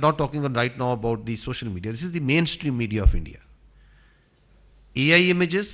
not talking right now about the social media. This is the mainstream media of India. AI images,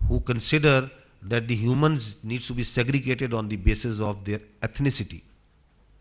who consider that the humans needs to be segregated on the basis of their ethnicity,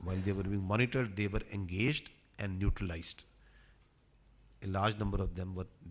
while they were being monitored, they were engaged and neutralized. A large number of them were,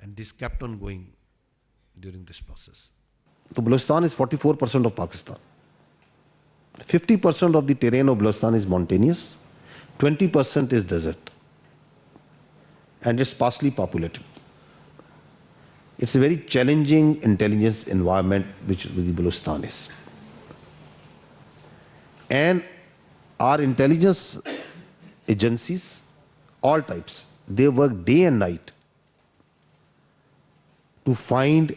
And this kept on going during this process. So Balochistan is 44% of Pakistan. 50% of the terrain of Balochistan is mountainous, 20% is desert, and it's sparsely populated. It's a very challenging intelligence environment which the Balochistan is. And our intelligence agencies, all types, they work day and night to find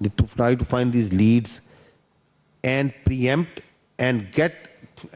to try to find these leads and preempt and get,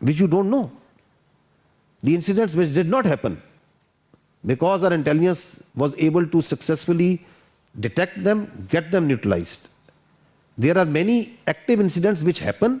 which you don't know. The incidents which did not happen because our intelligence was able to successfully detect them, get them neutralized. There are many active incidents which happen,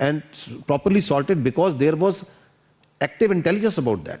and properly sorted because there was active intelligence about that.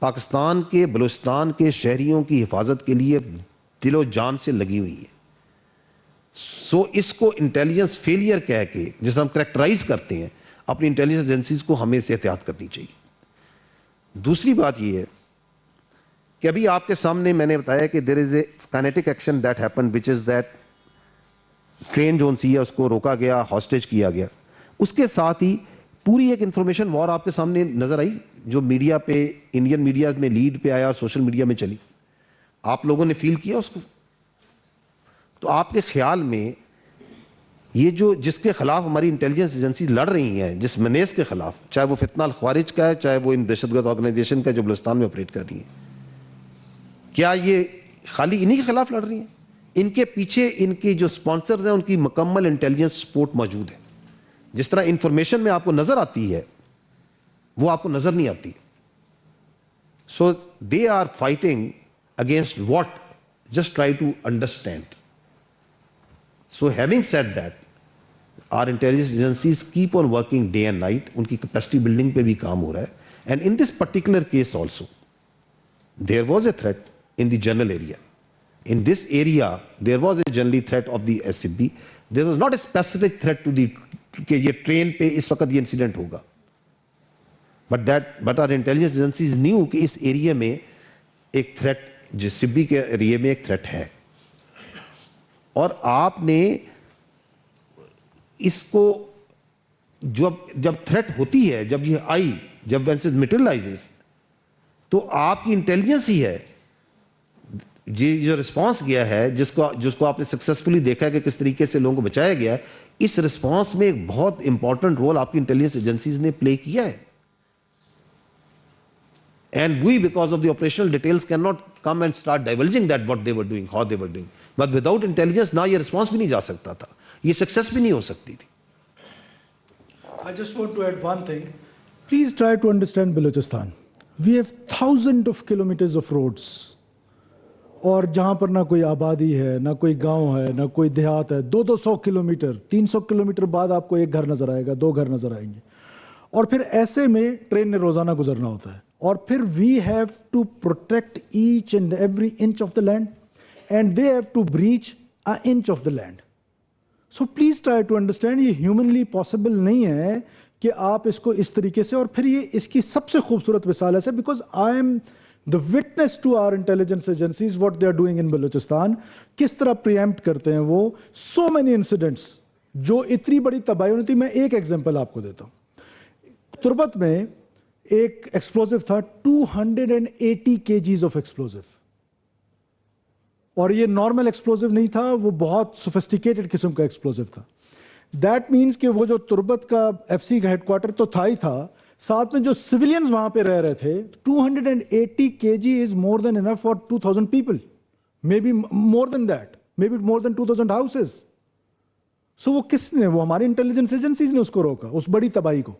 Pakistan کے بلوچستان کے شہریوں کی حفاظت کے لیے دل و جان سے لگی ہوئی ہے. سو اس کو انٹیلیجنس فیلئر کہہ کے جس ہم کریکٹرائز کرتے ہیں اپنی انٹیلیجنس ایجنسیز کو ہمیں سے احتیاط کرنی چاہیے. دوسری بات یہ ہے کہ ابھی آپ کے سامنے میں نے بتایا کہ there is a kinetic action that happen which is that train جو سی ہے اس کو روکا گیا, ہاسٹیج کیا گیا. اس کے ساتھ ہی پوری ایک انفارمیشن وار آپ کے سامنے نظر آئی جو میڈیا پہ, انڈین میڈیا میں لیڈ پہ آیا اور سوشل میڈیا میں چلی. آپ لوگوں نے فیل کیا اس کو؟ تو آپ کے خیال میں یہ جو جس کے خلاف ہماری انٹیلیجنس ایجنسیز لڑ رہی ہیں, جس منیز کے خلاف, چاہے وہ فتنہ الخوارج کا ہے, چاہے وہ ان دہشت گرد آرگنائزیشن کا جو بلوچستان میں آپریٹ کر رہی ہیں, کیا یہ خالی انہی کے خلاف لڑ رہی ہیں؟ ان کے پیچھے ان کی جو سپانسرز ہیں ان کی مکمل انٹیلیجنس سپورٹ موجود ہے. جس طرح انفارمیشن میں آپ کو نظر آتی ہے وہ آپ کو نظر نہیں آتی. So they are fighting against what, just try to understand. So having said that, our intelligence agencies keep on working day and night. ان کی capacity building پہ بھی کام ہو رہا ہے. And in this particular case also, there was a threat in the general area. In this area, there was a generally threat of the SCB. There was not a specific threat to the کہ یہ train پہ اس وقت یہ incident ہوگا. But our intelligence agencies knew کہ اس area میں ایک threat, جس سبی کے ایریا میں ایک تھریٹ ہے. اور آپ نے اس کو جب تھریٹ ہوتی ہے, جب یہ آئی, جب میٹرلائزز, تو آپ کی انٹیلیجنس ہی ہے یہ جو رسپانس گیا ہے, جس کو آپ نے سکسیسفلی دیکھا ہے کہ کس طریقے سے لوگوں کو بچایا گیا ہے. اس رسپانس میں ایک بہت امپورٹنٹ رول آپ کی انٹیلیجنس ایجنسیز نے پلے کیا ہے. And we, because of the operational details, cannot come and start divulging that what they were doing, how they were doing. But without intelligence, نہ یہ رسپانس بھی نہیں جا سکتا تھا, یہ سکسیس بھی نہیں ہو سکتی تھی. I just want to add one thing. Please try to understand Balochistan. We have thousands of kilometers of roads. اور جہاں پر نہ کوئی آبادی ہے, نہ کوئی گاؤں ہے, نہ کوئی دیہات ہے, 200 کلومیٹر, 300 کلومیٹر بعد آپ کو ایک گھر نظر آئے گا, 2 گھر نظر آئیں گے. اور پھر ایسے میں ٹرین نے روزانہ گزرنا ہوتا ہے. اور پھر we have to protect each and every inch of the land, and they have to breach a inch of the land. So please try to understand, یہ ہیومنلی پاسبل نہیں ہے کہ آپ اس کو اس طریقے سے. اور پھر یہ اس کی سب سے خوبصورت مثال ہے, because I am the witness to our intelligence agencies what they are doing in Balochistan. کس طرح پریمپٹ کرتے ہیں وہ so many incidents جو اتنی بڑی تباہی ہوئی تھی. میں ایک ایگزامپل آپ کو دیتا ہوں. تربت میں ایک ایکسپلوزو تھا, 280 kgs آف ایکسپلوزو, اور یہ نارمل ایکسپلوزو نہیں تھا, وہ بہت سوفسٹیکیٹڈ قسم کا ایکسپلوزو تھا. دیٹ مینس کہ وہ جو تربت کا FC کا ہیڈ کوارٹر تو تھا ہی تھا, ساتھ میں جو سویلینز وہاں پہ رہ رہے تھے, 280 kg is more than enough for 2,000 people, maybe more than that, maybe more than 2,000 houses. So وہ کس نے, وہ ہماری انٹیلیجنس ایجنسیز نے اس کو روکا, اس بڑی تباہی کو.